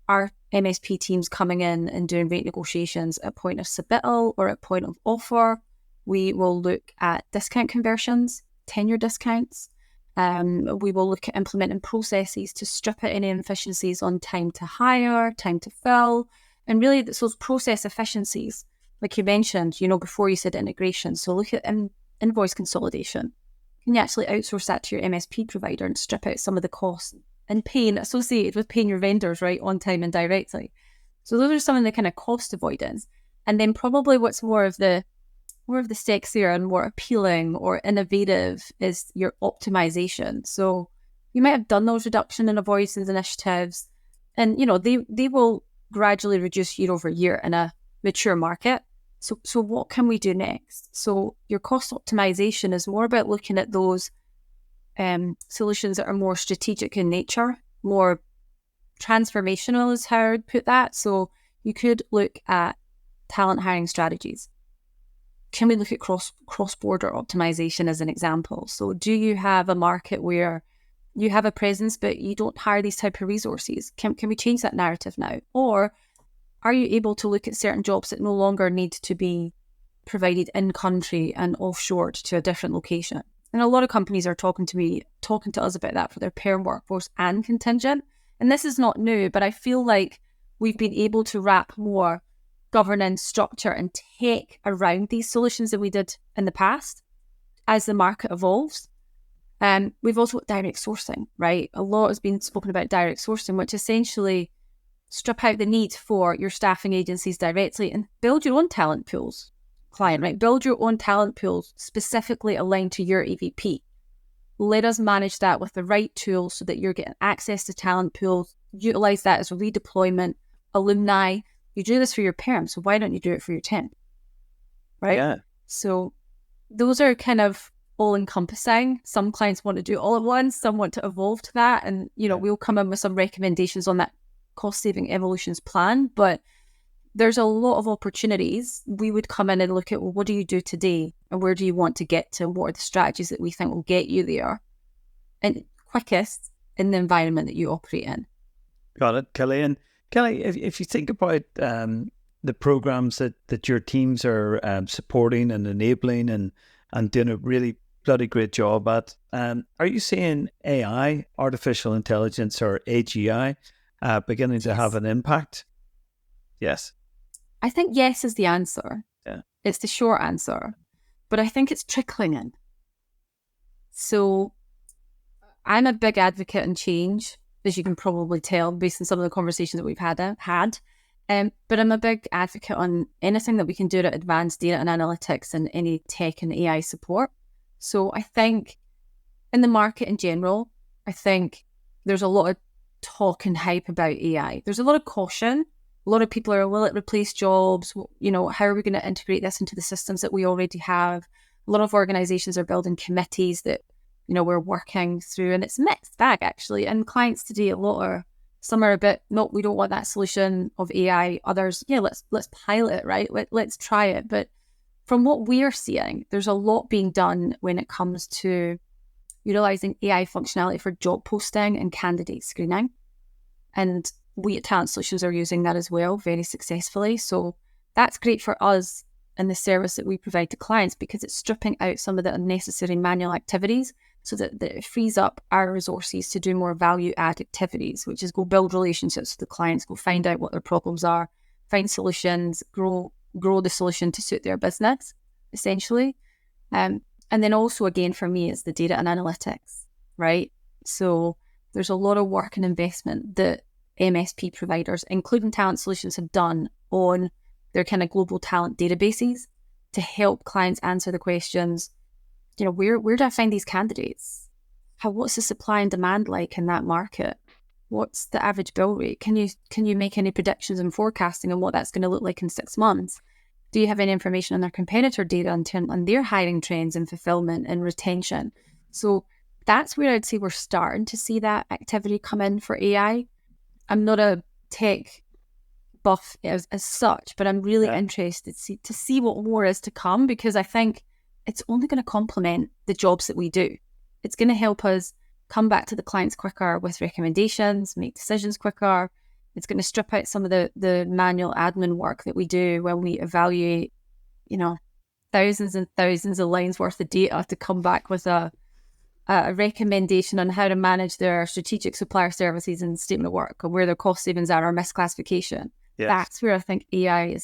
our MSP teams coming in and doing rate negotiations at point of submittal or at point of offer. We will look at discount conversions, tenure discounts. We will look at implementing processes to strip out any inefficiencies on time to hire, time to fill, and really it's those process efficiencies. Like you mentioned, before you said integration. So look at invoice consolidation. Can you actually outsource that to your MSP provider and strip out some of the costs and pain associated with paying your vendors, right, on time and directly? So those are some of the kind of cost avoidance. And then probably what's more of the sexier and more appealing or innovative is your optimization. So you might have done those reduction and avoidance initiatives, and they will gradually reduce year over year in a mature market. So what can we do next? So your cost optimization is more about looking at those solutions that are more strategic in nature, more transformational is how I would put that. So you could look at talent hiring strategies. Can we look at cross-border optimization as an example? So do you have a market where you have a presence but you don't hire these type of resources? Can we change that narrative now? Or are you able to look at certain jobs that no longer need to be provided in country and offshored to a different location. And a lot of companies are talking to us about that for their perm workforce and contingent. And this is not new, but I feel like we've been able to wrap more governance, structure and tech around these solutions than we did in the past as the market evolves. We've also got direct sourcing, right? A lot has been spoken about direct sourcing, which essentially strip out the need for your staffing agencies directly and build your own talent pools, client, right? Build your own talent pools specifically aligned to your EVP. Let us manage that with the right tools so that you're getting access to talent pools, utilize that as a redeployment, alumni. You do this for your perm, so why don't you do it for your temp? Right? Yeah. So those are kind of all-encompassing. Some clients want to do it all at once, some want to evolve to that. And, we'll come in with some recommendations on that cost-saving evolutions plan. But there's a lot of opportunities. We would come in and look at, well, what do you do today? And where do you want to get to? What are the strategies that we think will get you there? And quickest in the environment that you operate in. Got it, Kelly. And Kelly, if you think about the programs that your teams are supporting and enabling and doing a really bloody great job at, are you seeing AI, artificial intelligence, or AGI beginning to have an impact? Yes. I think yes is the answer. Yeah. It's the short answer. But I think it's trickling in. So I'm a big advocate in change, as you can probably tell based on some of the conversations that we've had. But I'm a big advocate on anything that we can do to advance data and analytics and any tech and AI support. So I think in the market in general, I think there's a lot of talk and hype about AI. There's a lot of caution. A lot of people are, will it replace jobs? How are we going to integrate this into the systems that we already have? A lot of organizations are building committees that, we're working through, and it's a mixed bag actually. And clients today, some are a bit, no, we don't want that solution of AI. Others, yeah, let's pilot it, right? Let's try it. But from what we're seeing, there's a lot being done when it comes to utilizing AI functionality for job posting and candidate screening. And we at Talent Solutions are using that as well, very successfully. So that's great for us and the service that we provide to clients because it's stripping out some of the unnecessary manual activities so that it frees up our resources to do more value-add activities, which is go build relationships with the clients, go find out what their problems are, find solutions, grow the solution to suit their business, essentially. And then also, again, for me, it's the data and analytics, right? So there's a lot of work and investment that MSP providers, including Talent Solutions, have done on their kind of global talent databases to help clients answer the questions, where do I find these candidates? What's the supply and demand like in that market? What's the average bill rate? Can you make any predictions and forecasting on what that's going to look like in 6 months? Do you have any information on their competitor data on their hiring trends and fulfillment and retention? So that's where I'd say we're starting to see that activity come in for AI. I'm not a tech buff as such, but I'm really interested to see what more is to come because I think it's only going to complement the jobs that we do. It's going to help us come back to the clients quicker with recommendations, make decisions quicker. It's going to strip out some of the manual admin work that we do when we evaluate, thousands and thousands of lines worth of data to come back with a recommendation on how to manage their strategic supplier services and statement of work or where their cost savings are or misclassification. Yes. That's where I think AI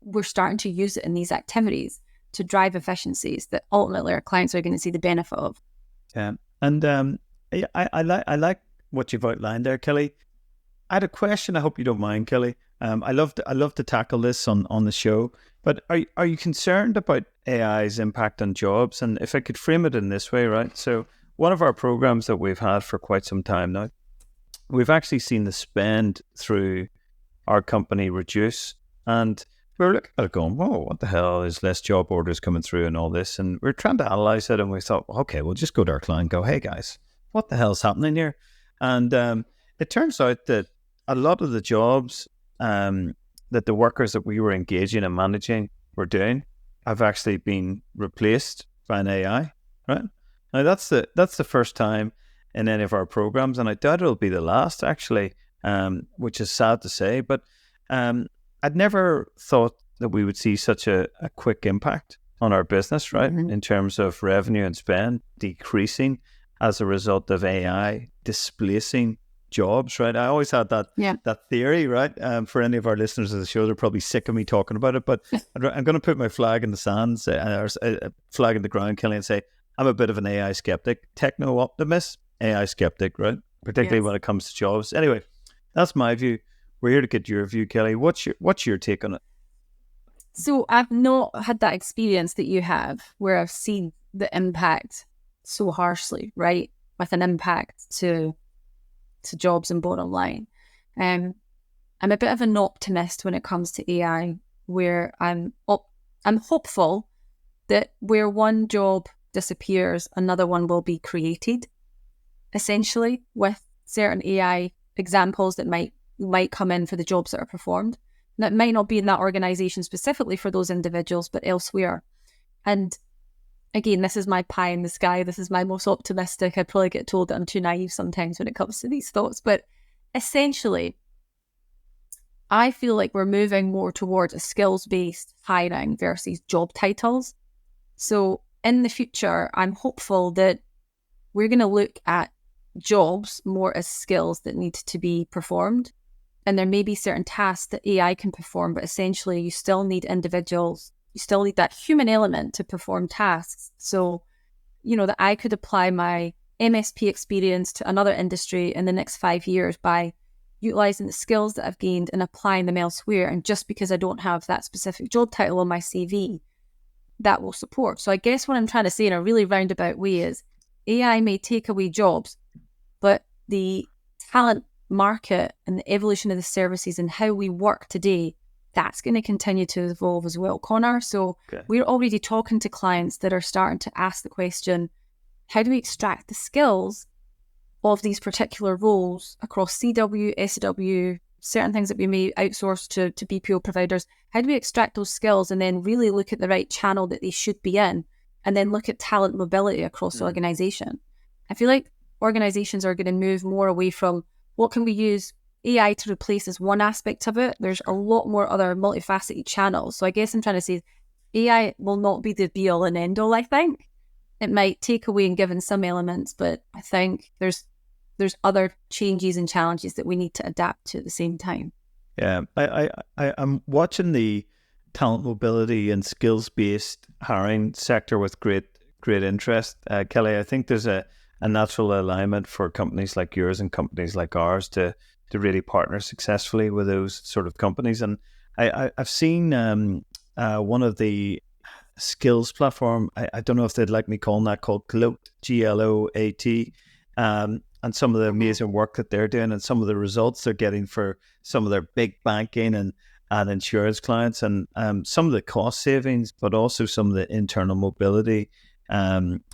we're starting to use it in these activities to drive efficiencies that ultimately our clients are going to see the benefit of. Yeah. And I like what you've outlined there, Kelly. I had a question. I hope you don't mind, Kelly. I love to tackle this on the show. But are you concerned about AI's impact on jobs? And if I could frame it in this way, right? So one of our programs that we've had for quite some time now, we've actually seen the spend through our company reduce, and we're looking at it going, whoa, what the hell is less job orders coming through and all this? And we're trying to analyze it, and we thought, okay, we'll just go to our client and go, hey guys, what the hell's happening here? And it turns out that a lot of the jobs that the workers that we were engaging and managing were doing have actually been replaced by an AI, right? Now that's the first time in any of our programs, and I doubt it'll be the last actually, which is sad to say, but I'd never thought that we would see such a quick impact on our business, right? Mm-hmm. In terms of revenue and spend decreasing as a result of AI displacing jobs, right? I always had that theory, right? For any of our listeners of the show, they're probably sick of me talking about it, but I'm going to put my flag in the sands, or a flag in the ground, Kelly, and say I'm a bit of an AI skeptic, techno optimist, AI skeptic, right? Particularly when it comes to jobs. Anyway, that's my view. We're here to get your view, Kelly. What's your take on it? So I've not had that experience that you have, where I've seen the impact so harshly, right? With an impact to jobs and bottom line. I'm a bit of an optimist when it comes to AI, where I'm hopeful that where one job disappears, another one will be created, essentially, with certain AI examples that might come in for the jobs that are performed. And it might not be in that organisation specifically for those individuals, but elsewhere. And again, this is my pie in the sky. This is my most optimistic. I'd probably get told that I'm too naive sometimes when it comes to these thoughts. But essentially, I feel like we're moving more towards a skills-based hiring versus job titles. So in the future, I'm hopeful that we're going to look at jobs more as skills that need to be performed. And there may be certain tasks that AI can perform, but essentially you still need individuals. You still need that human element to perform tasks. So, that I could apply my MSP experience to another industry in the next 5 years by utilizing the skills that I've gained and applying them elsewhere. And just because I don't have that specific job title on my CV, that will support. So I guess what I'm trying to say in a really roundabout way is AI may take away jobs, but the talent market and the evolution of the services and how we work today, that's going to continue to evolve as well, Connor. So we're already talking to clients that are starting to ask the question, how do we extract the skills of these particular roles across CW, SW, certain things that we may outsource to BPO providers? How do we extract those skills and then really look at the right channel that they should be in, and then look at talent mobility across the organization? I feel like organizations are going to move more away from what can we use AI to replace as one aspect of it. There's a lot more other multifaceted channels. So I guess I'm trying to say AI will not be the be all and end all, I think. It might take away and give in some elements, but I think there's other changes and challenges that we need to adapt to at the same time. Yeah, I'm watching the talent mobility and skills-based hiring sector with great interest. Kelly, I think there's a natural alignment for companies like yours and companies like ours to really partner successfully with those sort of companies. And I've seen one of the skills platform, I don't know if they'd like me calling that, called Gloat, Gloat, and some of the amazing work that they're doing and some of the results they're getting for some of their big banking and insurance clients, and some of the cost savings, but also some of the internal mobility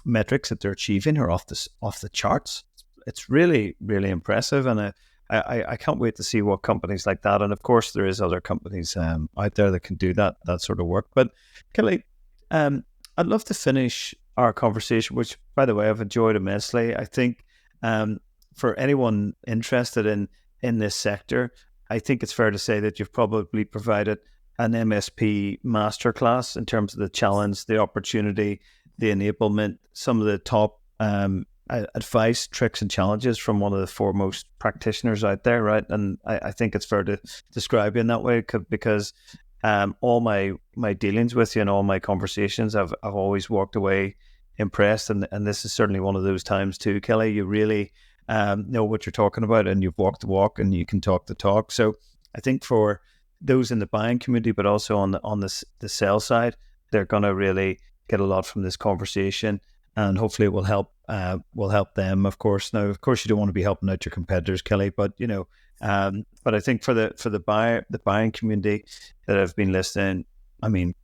metrics that they're achieving are off the charts. It's really, really impressive, and I can't wait to see what companies like that, and of course there is other companies out there that can do that sort of work. But Kelly, I'd love to finish our conversation, which, by the way, I've enjoyed immensely. I think for anyone interested in this sector, I think it's fair to say that you've probably provided an MSP masterclass in terms of the challenge, the opportunity, the enablement, some of the top advice, tricks and challenges from one of the foremost practitioners out there, right? And I think it's fair to describe you in that way, because all my dealings with you and all my conversations, I've always walked away impressed, and this is certainly one of those times too, Kelly. You really know what you're talking about, and you've walked the walk, and you can talk the talk. So I think for those in the buying community, but also on the sell side, they're going to really get a lot from this conversation, and hopefully it will help them. Of course, now of course you don't want to be helping out your competitors, Kelly, but but I think for the buying community that have been listening, I mean,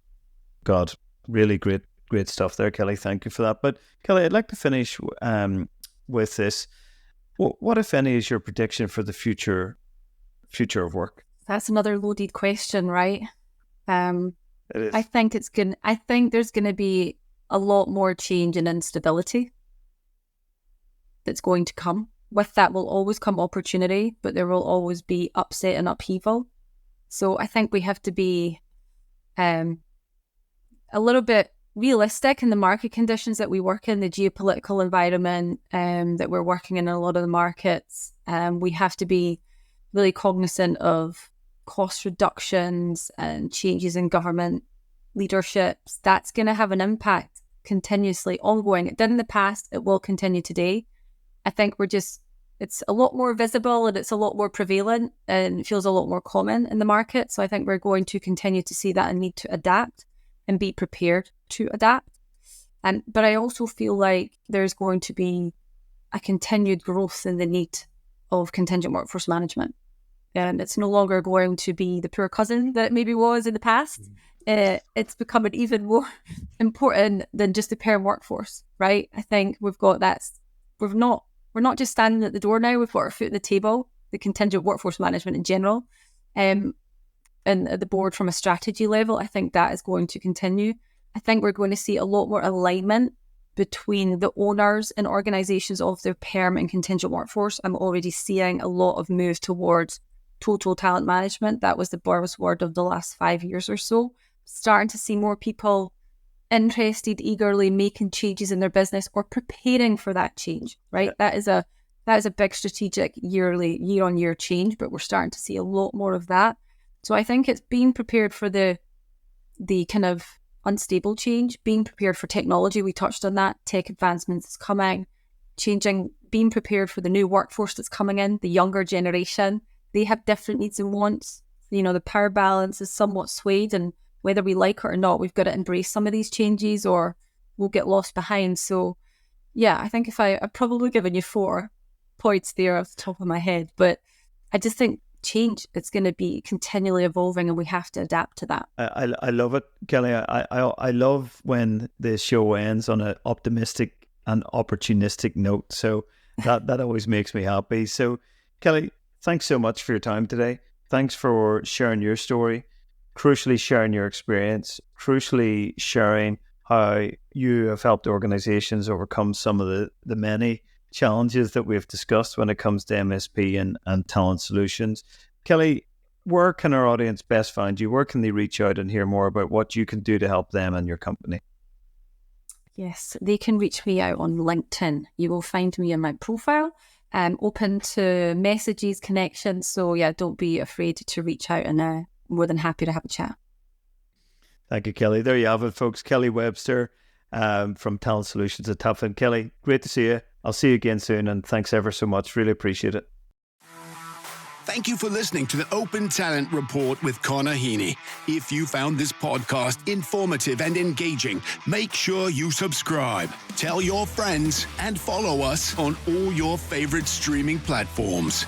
God, really great stuff there, Kelly. Thank you for that. But Kelly, I'd like to finish with this. What, if any, is your prediction for the future of work? That's another loaded question, right? It is. I think there's going to be a lot more change and instability that's going to come. With that will always come opportunity, but there will always be upset and upheaval. So I think we have to be a little bit realistic in the market conditions that we work in, the geopolitical environment that we're working in a lot of the markets. We have to be really cognizant of cost reductions and changes in government leaderships. That's going to have an impact continuously ongoing. It did in the past, it will continue today. I think it's a lot more visible and it's a lot more prevalent and it feels a lot more common in the market. So I think we're going to continue to see that and need to adapt and be prepared to adapt. But I also feel like there's going to be a continued growth in the need of contingent workforce management. And it's no longer going to be the poor cousin that it maybe was in the past. It's becoming even more important than just the perm workforce, right? I think we've got that. We're not just standing at the door now. We've got our foot at the table. The contingent workforce management in general, and at the board from a strategy level, I think that is going to continue. I think we're going to see a lot more alignment between the owners and organisations of their perm and contingent workforce. I'm already seeing a lot of move towards total talent management. That was the buzzword of the last 5 years or so. Starting to see more people interested, eagerly making changes in their business or preparing for that change, right? Yeah. That is a big strategic year-on-year change, but we're starting to see a lot more of that. So I think it's being prepared for the kind of unstable change, being prepared for technology. We touched on that. Tech advancements is coming, changing, being prepared for the new workforce that's coming in, the younger generation. They have different needs and wants. The power balance is somewhat swayed, and whether we like it or not, we've got to embrace some of these changes or we'll get lost behind. So yeah, I think I've probably given you 4 points there off the top of my head, but I just think change, it's going to be continually evolving and we have to adapt to that. I love it, Kelly. I love when the show ends on an optimistic and opportunistic note. So that always makes me happy. So Kelly, thanks so much for your time today. Thanks for sharing your story, crucially sharing your experience, crucially sharing how you have helped organizations overcome some of the many challenges that we've discussed when it comes to MSP and talent solutions. Kelly, where can our audience best find you? Where can they reach out and hear more about what you can do to help them and your company? Yes, they can reach me out on LinkedIn. You will find me in my profile. I'm open to messages, connections. So yeah, don't be afraid to reach out, and I'm more than happy to have a chat. Thank you, Kelly. There you have it, folks. Kelly Webster from Talent Solutions at Tapfin. Kelly, great to see you. I'll see you again soon, and thanks ever so much. Really appreciate it. Thank you for listening to the Open Talent Report with Connor Heaney. If you found this podcast informative and engaging, make sure you subscribe, tell your friends, and follow us on all your favorite streaming platforms.